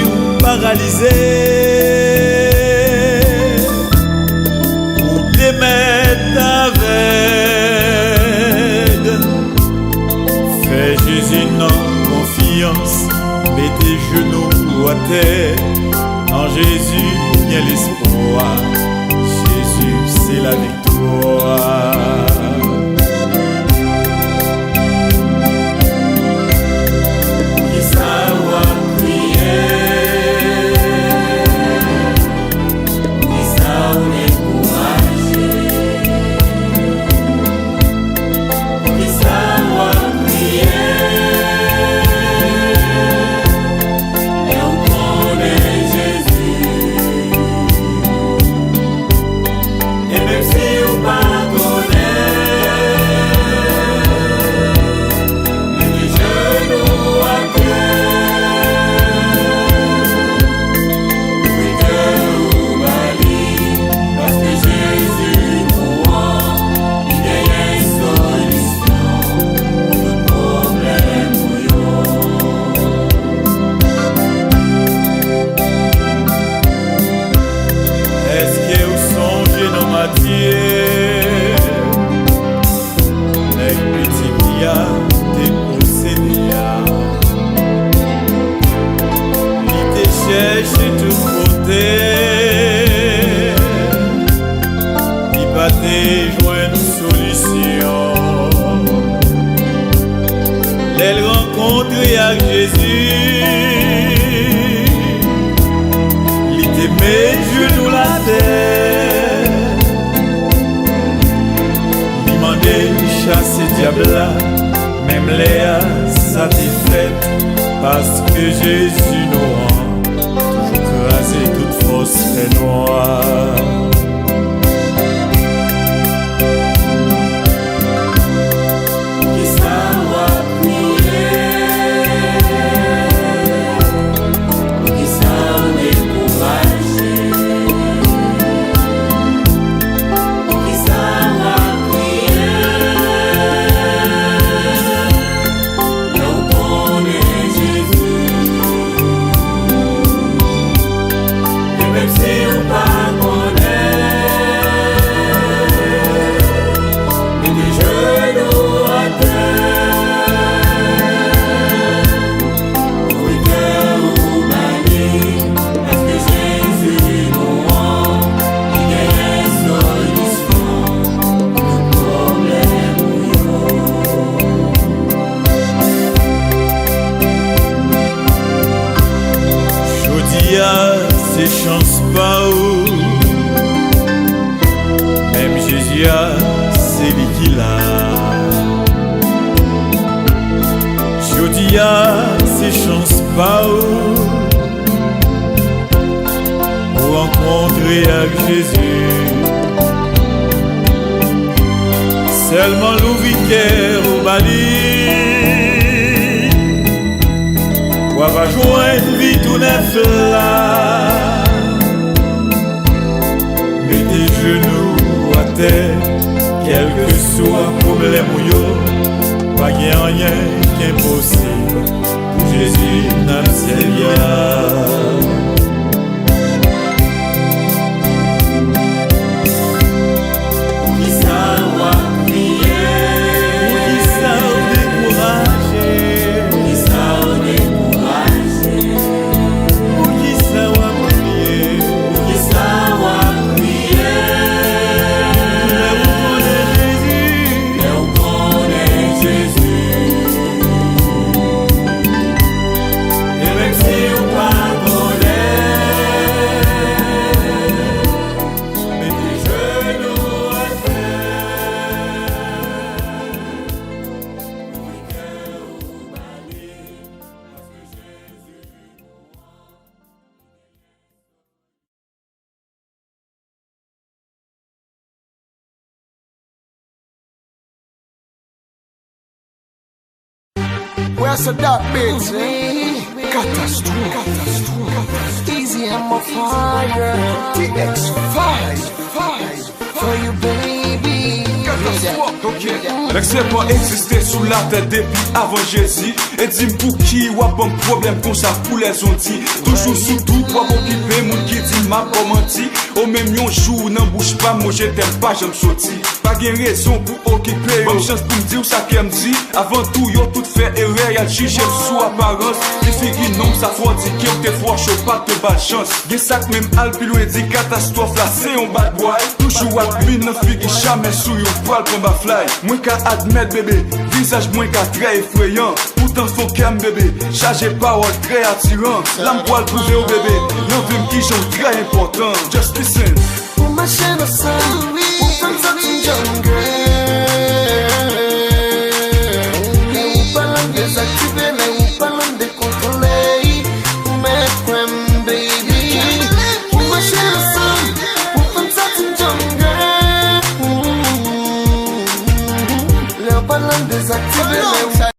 ou paralysé, ou te mettre aveugle, fais Jésus non confiance, mets tes genoux à terre. En Jésus, il y a l'espoir. Jésus, c'est la victoire. Elle rencontre avec Jésus, il te met genoux la terre, il demandait de chasser diable là, même Léa ça t'est fait, parce que Jésus nous rend toujours crasé toute fausse fait noire. C'est chance pas où même Jésus c'est lui qui l'a. Jodia c'est chance pas où pour rencontrer avec Jésus. Seulement l'ouvrier au Bali ou va joindre vie tout neuf là. Mets tes genoux à terre, quel que soit le problème ou yo, pas rien qu'impossible pour Jésus n'a Seigneur. Where's the dark bits, eh? Catastrophe. Easy and my fire. TX5. For you, baby. Catastrophe. Okay. L'expert existait sous la tête depuis avant Jésus. Et dis pour qui ou a bon problème comme ça pour les ondits. Toujours sous tout, pour occuper mon qui dit m'a pas menti. Au même yon jour, n'en bouge pas, moi je t'aime pas, j'aime sorti. Pas de raison pour occuper, bonne chance pour me dire ça qu'elle me dit. Avant tout, yo tout fait erreur, y'a jugé sous apparence. Les filles qui n'ont ça faut dire qu'ils ont des fois chaud, pas de bad chance. Y'a ça que même Alpi loin dit catastrophe là, c'est un bad boy. Toujours à pluie, neuf filles qui jamais sous yon poil pour ma fly. Moins qu'à admettre bébé, visage moins qu'à très effrayant. Pourtant faut qu'elle bébé, chargé parole très attirant. L'âme poil prouvé au bébé, non vim qui j'en très important. Just listen. Pour ma chaîne au sein, oui.